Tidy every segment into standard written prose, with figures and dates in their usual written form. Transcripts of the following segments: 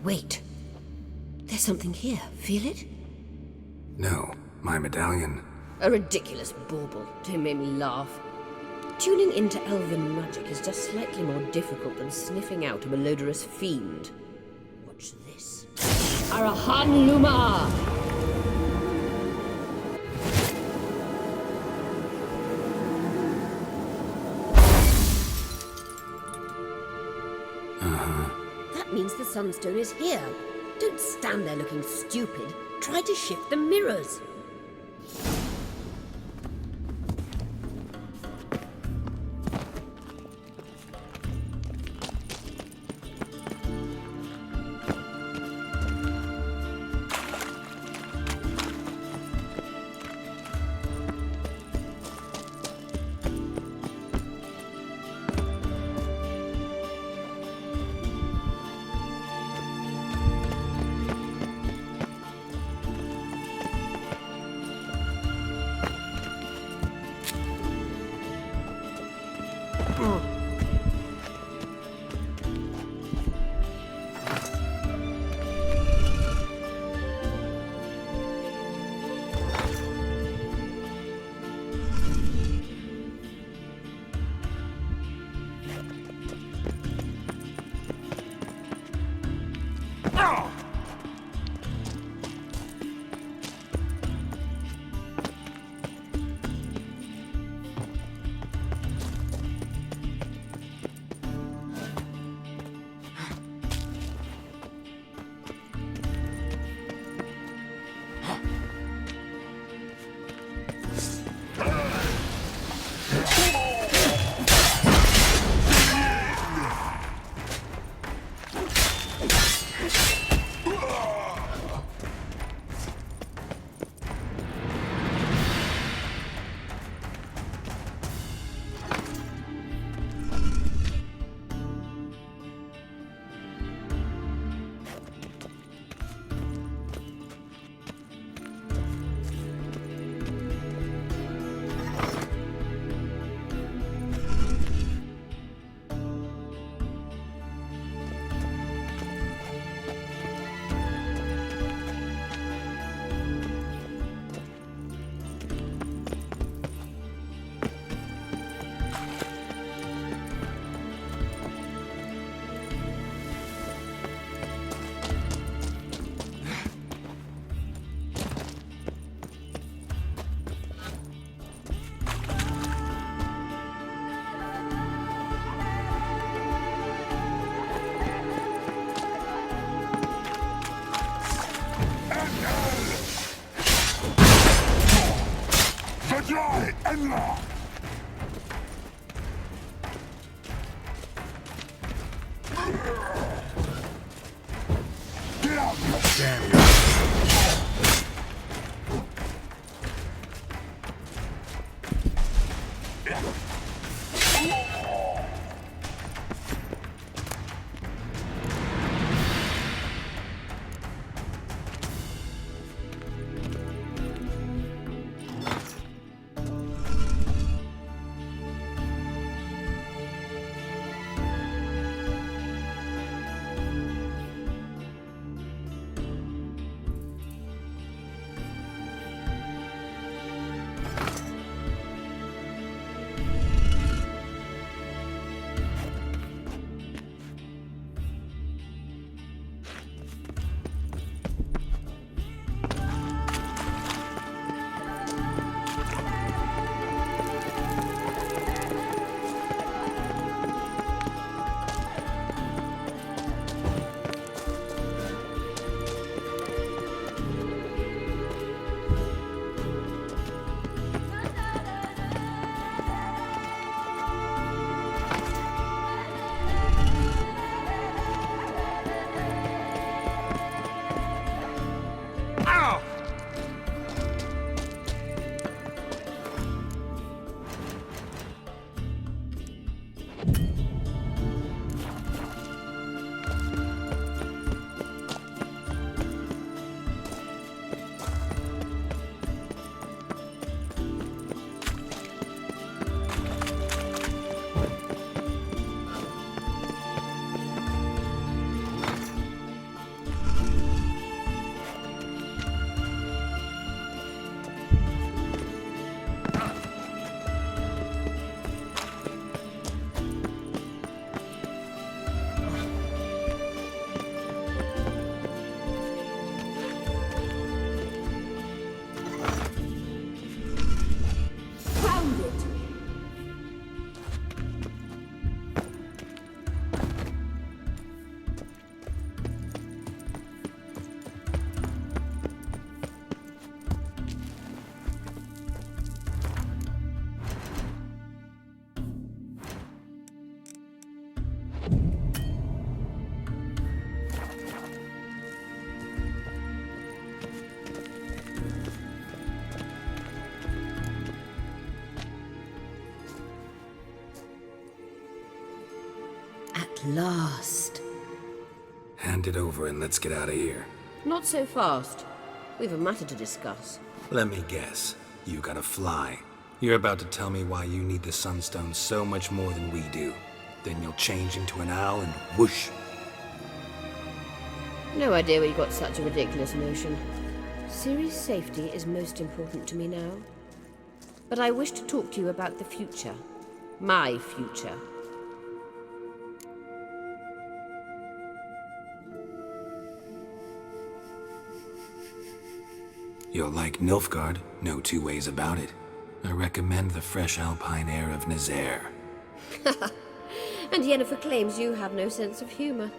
Wait. There's something here. Feel it? No, my medallion. A ridiculous bauble. Don't make me laugh. Tuning into elven magic is just slightly more difficult than sniffing out a malodorous fiend. Watch this. Arahan Luma! That means the Sunstone is here. Don't stand there looking stupid. Try to shift the mirrors. Ehmyr! Get out! Damn you! At last. Hand it over and let's get out of here. Not so fast. We've a matter to discuss. Let me guess. You gotta fly. You're about to tell me why you need the Sunstone so much more than we do. Then you'll change into an owl and whoosh. No idea where you got such a ridiculous notion. Ciri's safety is most important to me now. But I wish to talk to you about the future. My future. You'll like Nilfgaard, no two ways about it. I recommend the fresh alpine air of Nazaire. And Yennefer claims you have no sense of humor.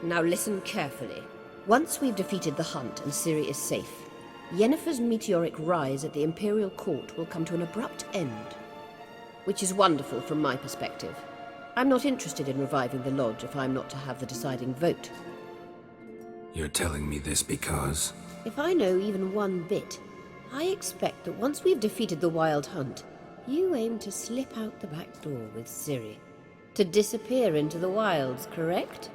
Now listen carefully. Once we've defeated the hunt and Ciri is safe, Yennefer's meteoric rise at the Imperial Court will come to an abrupt end. Which is wonderful from my perspective. I'm not interested in reviving the Lodge if I'm not to have the deciding vote. You're telling me this because... If I know even one bit, I expect that once we've defeated the Wild Hunt, you aim to slip out the back door with Ciri. To disappear into the wilds, correct?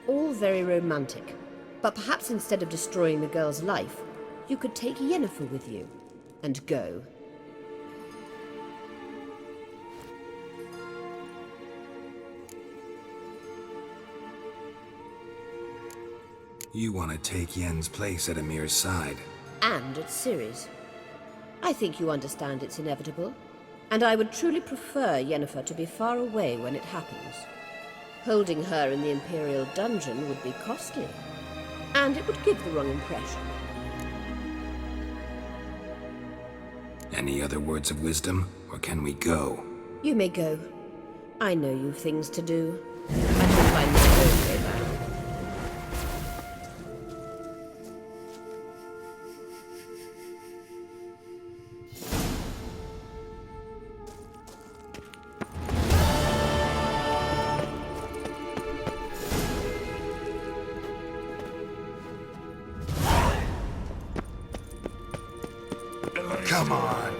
All very romantic. But perhaps instead of destroying the girl's life, you could take Yennefer with you and go. You want to take Yen's place at Ehmyr's side. And at Ciri's. I think you understand it's inevitable, and I would truly prefer Yennefer to be far away when it happens. Holding her in the Imperial dungeon would be costly, and it would give the wrong impression. Any other words of wisdom, or can we go? You may go. I know you've things to do. I can find my own way back. Come on.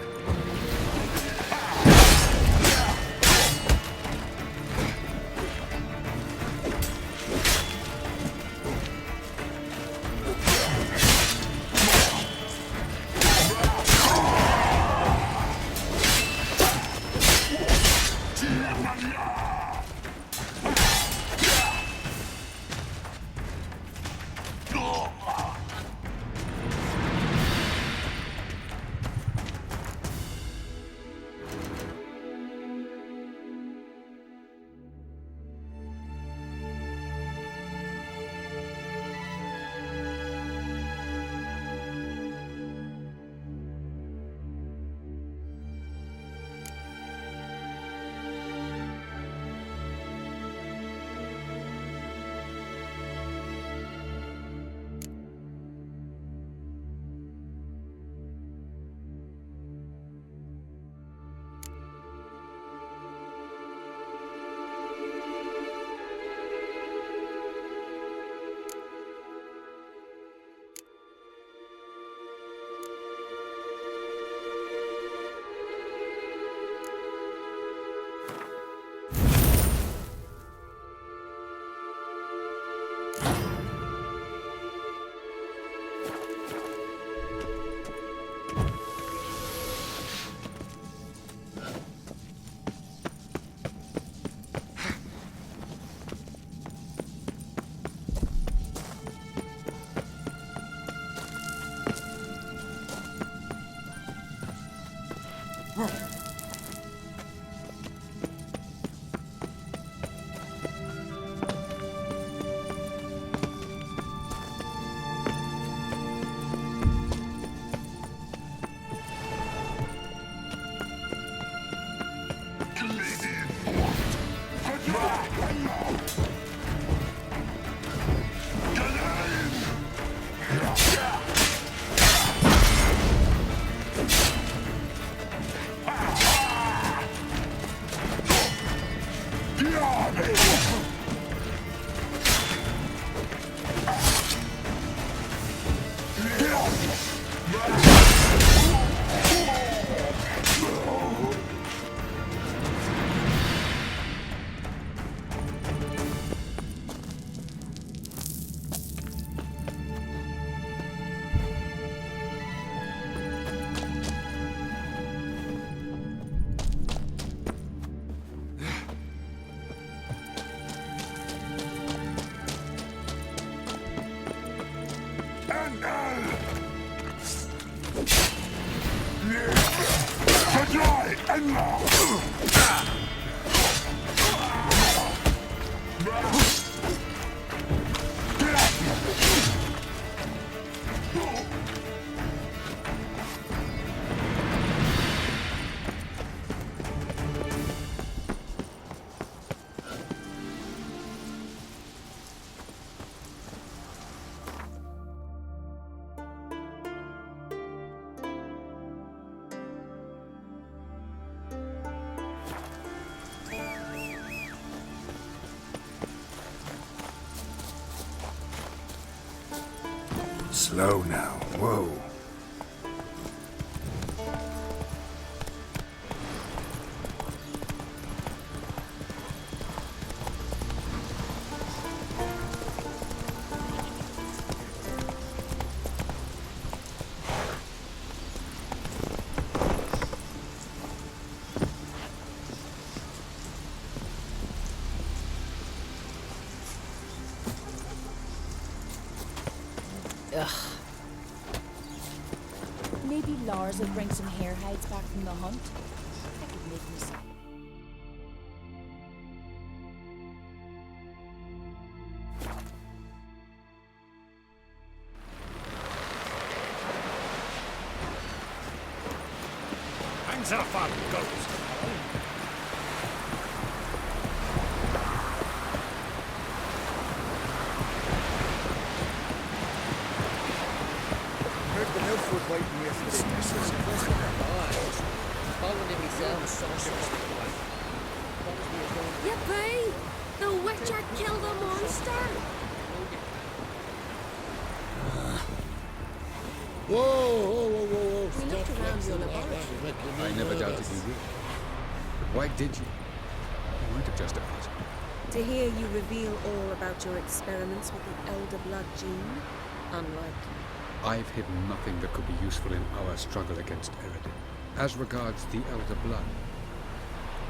Slow now. Whoa. Maybe Lars will bring some hare hides back from the hunt. I could make me some. Hands up, ghost. Yippee! The witcher killed a monster! Whoa! We looked around your laboratory. I never doubted you would. But why did you? You might have just asked. To hear you reveal all about your experiments with the elder blood gene? Unlikely. I've hidden nothing that could be useful in our struggle against Eredin. As regards the elder blood,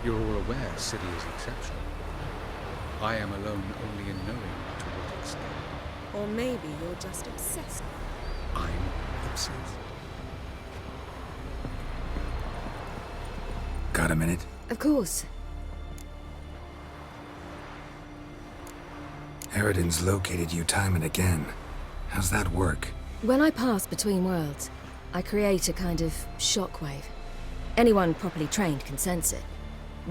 you're all aware Ciri is exceptional. I am alone only in knowing to what extent. Or maybe you're just obsessed. I'm obsessed. Got a minute? Of course. Eredin's located you time and again. How's that work? When I pass between worlds, I create a kind of shockwave. Anyone properly trained can sense it.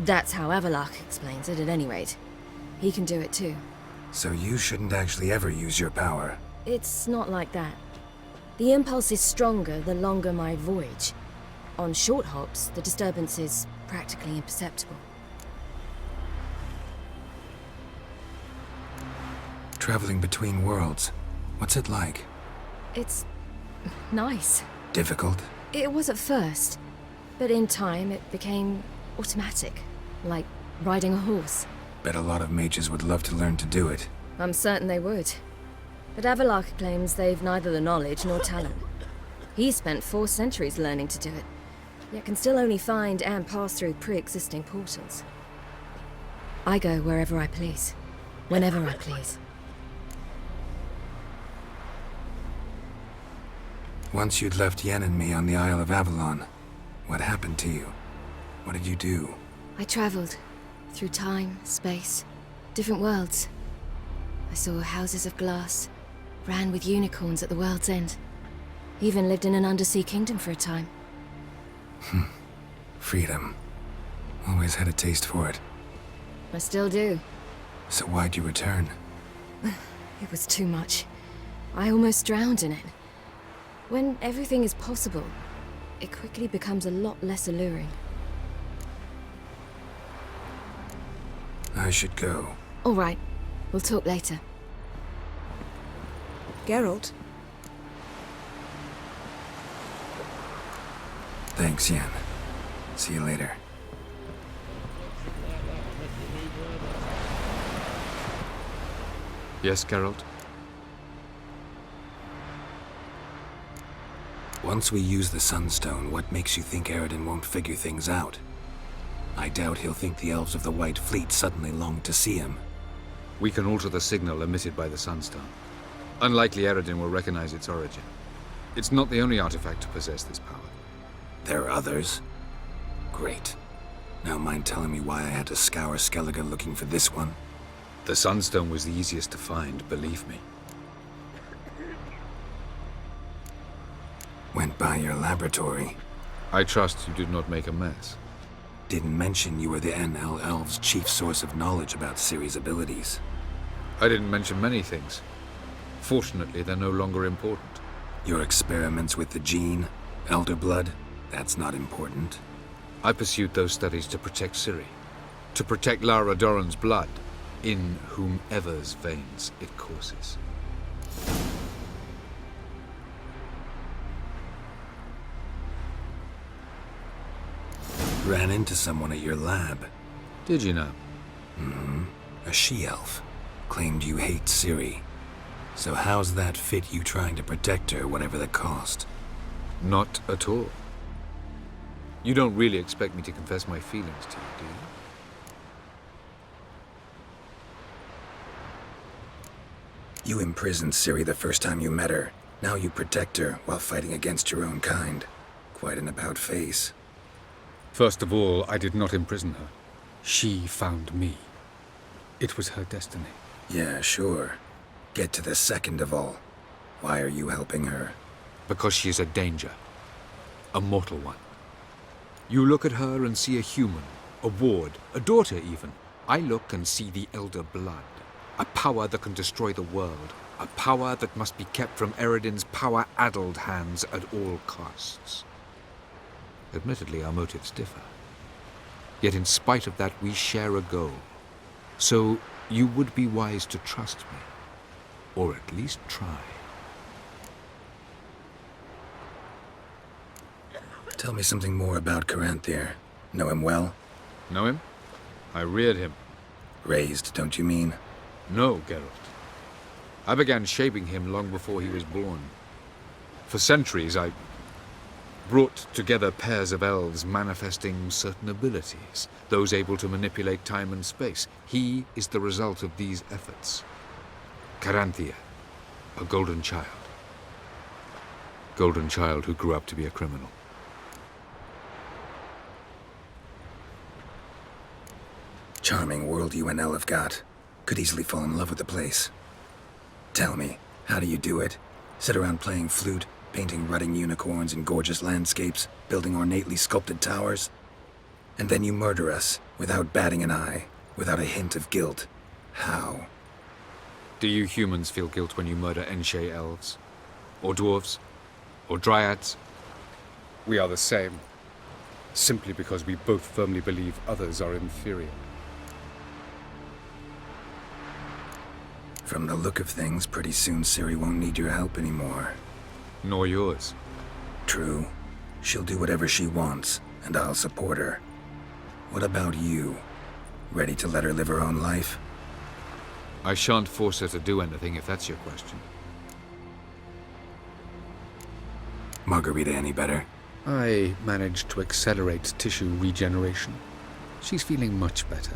That's how Avallac'h explains it, at any rate. He can do it too. So you shouldn't actually ever use your power. It's not like that. The impulse is stronger the longer my voyage. On short hops, the disturbance is practically imperceptible. Traveling between worlds, what's it like? It's nice. Difficult? It was at first, but in time it became automatic, like riding a horse. Bet a lot of mages would love to learn to do it. I'm certain they would. But Avallac'h claims they've neither the knowledge nor talent. He's spent 4 centuries learning to do it, yet can still only find and pass through pre-existing portals. I go wherever I please, whenever I please. Once you'd left Yen and me on the Isle of Avalon, what happened to you? What did you do? I traveled through time, space, different worlds. I saw houses of glass, ran with unicorns at the world's end. Even lived in an undersea kingdom for a time. Freedom. Always had a taste for it. I still do. So why'd you return? It was too much. I almost drowned in it. When everything is possible, it quickly becomes a lot less alluring. I should go. All right. We'll talk later. Geralt? Thanks, Yen. See you later. Yes, Geralt? Once we use the Sunstone, what makes you think Eredin won't figure things out? I doubt he'll think the elves of the White Fleet suddenly long to see him. We can alter the signal emitted by the Sunstone. Unlikely Eredin will recognize its origin. It's not the only artifact to possess this power. There are others? Great. Now mind telling me why I had to scour Skellig looking for this one? The Sunstone was the easiest to find, believe me. Went by your laboratory. I trust you did not make a mess. Didn't mention you were the NL Elves' chief source of knowledge about Ciri's abilities. I didn't mention many things. Fortunately, they're no longer important. Your experiments with the gene, Elder Blood, that's not important. I pursued those studies to protect Ciri. To protect Lara Doran's blood, in whomever's veins it courses. Ran into someone at your lab. Did you know? A she-elf. Claimed you hate Ciri. So how's that fit you trying to protect her, whatever the cost? Not at all. You don't really expect me to confess my feelings to you, do you? You imprisoned Ciri the first time you met her. Now you protect her while fighting against your own kind. Quite an about-face. First of all, I did not imprison her. She found me. It was her destiny. Yeah, sure. Get to the second of all. Why are you helping her? Because she is a danger. A mortal one. You look at her and see a human, a ward, a daughter even. I look and see the Elder Blood. A power that can destroy the world. A power that must be kept from Eredin's power-addled hands at all costs. Admittedly, our motives differ. Yet in spite of that, we share a goal. So you would be wise to trust me. Or at least try. Tell me something more about Caranthir. Know him well? Know him? I reared him. Raised, don't you mean? No, Geralt. I began shaping him long before he was born. For centuries, I brought together pairs of elves manifesting certain abilities, those able to manipulate time and space. He is the result of these efforts. Caranthir, a golden child. Golden child who grew up to be a criminal. Charming world you and Elle have got. Could easily fall in love with the place. Tell me, how do you do it? Sit around playing flute, painting rutting unicorns in gorgeous landscapes, building ornately sculpted towers? And then you murder us, without batting an eye, without a hint of guilt. How? Do you humans feel guilt when you murder Enshe elves? Or dwarves? Or dryads? We are the same. Simply because we both firmly believe others are inferior. From the look of things, pretty soon Ciri won't need your help anymore. Nor yours. True. She'll do whatever she wants, and I'll support her. What about you? Ready to let her live her own life? I shan't force her to do anything if that's your question. Margarita any better? I managed to accelerate tissue regeneration. She's feeling much better.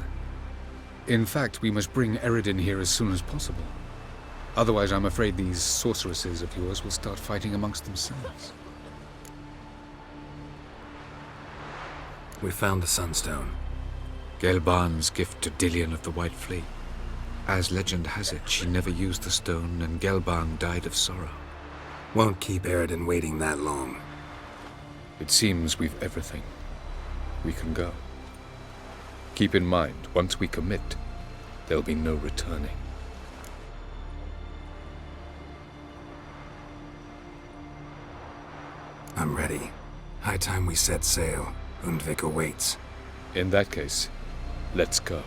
In fact, we must bring Eredin here as soon as possible. Otherwise, I'm afraid these sorceresses of yours will start fighting amongst themselves. We found the Sunstone. Gelban's gift to Dillion of the White Fleet. As legend has it, she never used the stone, and Gelban died of sorrow. Won't keep Eredin waiting that long. It seems we've everything. We can go. Keep in mind, once we commit, there'll be no returning. I'm ready. High time we set sail. Undvik awaits. In that case, let's go.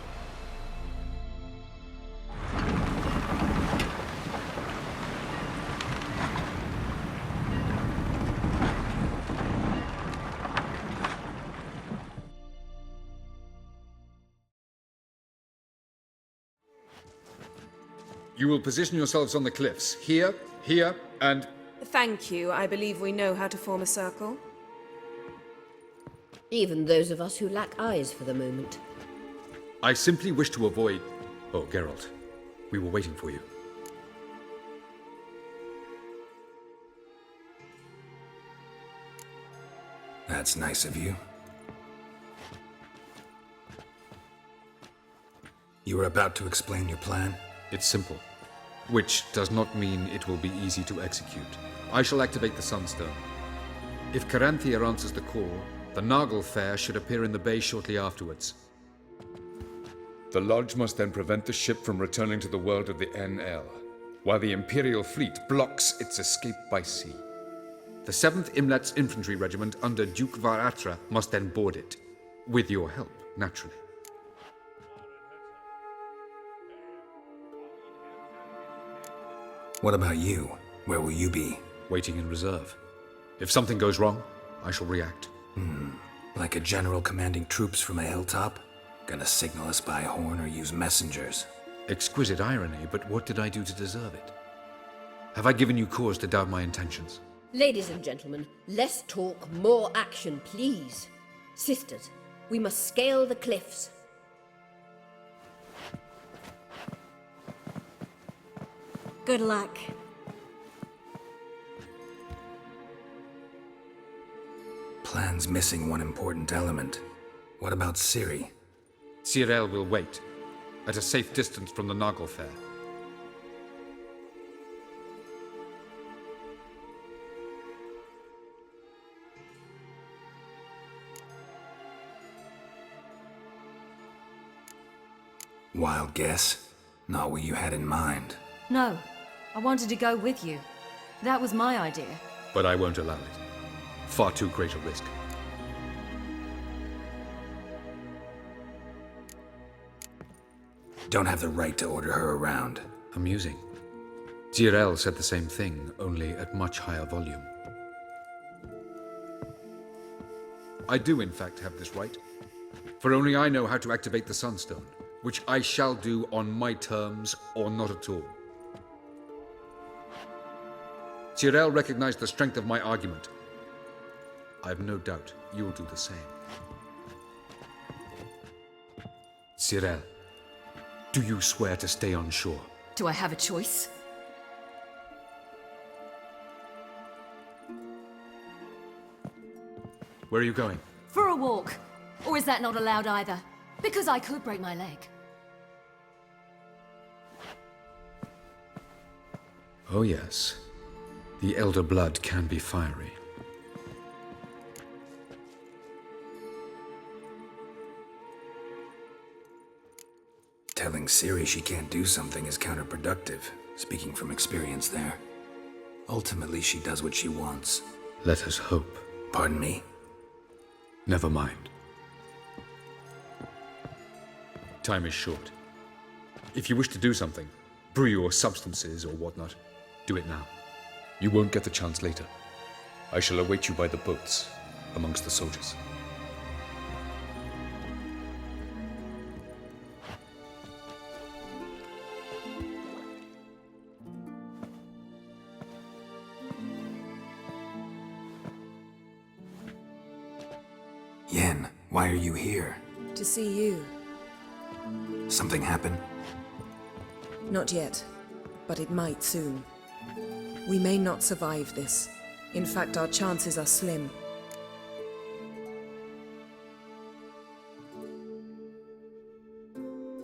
You will position yourselves on the cliffs. Here, here, and... Thank you. I believe we know how to form a circle. Even those of us who lack eyes for the moment. I simply wish to avoid... Oh, Geralt. We were waiting for you. That's nice of you. You were about to explain your plan? It's simple, which does not mean it will be easy to execute. I shall activate the Sunstone. If Caranthea answers the call, the Nagel Fair should appear in the bay shortly afterwards. The Lodge must then prevent the ship from returning to the world of the NL, while the Imperial fleet blocks its escape by sea. The 7th Imlet's Infantry Regiment under Duke Varatra must then board it. With your help, naturally. What about you? Where will you be? Waiting in reserve. If something goes wrong, I shall react. Like a general commanding troops from a hilltop? Gonna signal us by horn or use messengers? Exquisite irony, but what did I do to deserve it? Have I given you cause to doubt my intentions? Ladies and gentlemen, less talk, more action, please. Sisters, we must scale the cliffs. Good luck. Plan's missing one important element. What about Ciri? Ciri will wait, at a safe distance from the Nagel Fair. Wild guess? Not what you had in mind. No, I wanted to go with you. That was my idea. But I won't allow it. Far too great a risk. Don't have the right to order her around. Amusing. Ciri said the same thing, only at much higher volume. I do, in fact, have this right. For only I know how to activate the Sunstone, which I shall do on my terms or not at all. Ciri recognized the strength of my argument. I have no doubt you'll do the same. Ciri, do you swear to stay on shore? Do I have a choice? Where are you going? For a walk. Or is that not allowed either? Because I could break my leg. Oh yes. The elder blood can be fiery. Telling Ciri she can't do something is counterproductive, speaking from experience there. Ultimately, she does what she wants. Let us hope. Pardon me? Never mind. Time is short. If you wish to do something, brew your substances or whatnot, do it now. You won't get the chance later. I shall await you by the boats, amongst the soldiers. Yen, why are you here? To see you. Something happen? Not yet, but it might soon. We may not survive this. In fact, our chances are slim.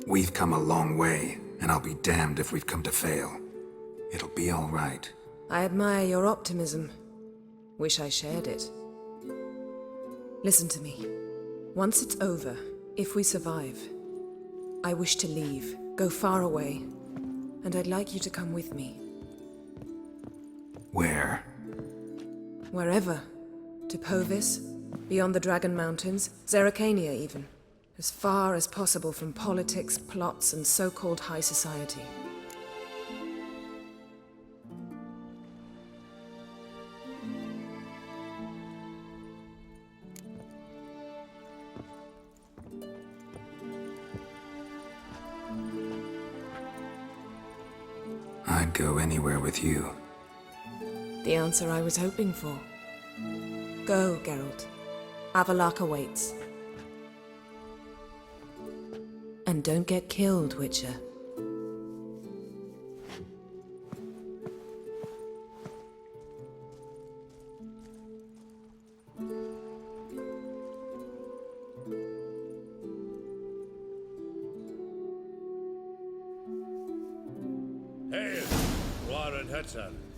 We've come a long way, and I'll be damned if we've come to fail. It'll be all right. I admire your optimism. Wish I shared it. Listen to me. Once it's over, if we survive, I wish to leave, go far away, and I'd like you to come with me. Where? Wherever. To Povis, beyond the Dragon Mountains, Zerrikania even. As far as possible from politics, plots, and so-called high society. I'd go anywhere with you. The answer I was hoping for. Go, Geralt. Avallac'h awaits. And don't get killed, Witcher. her turn.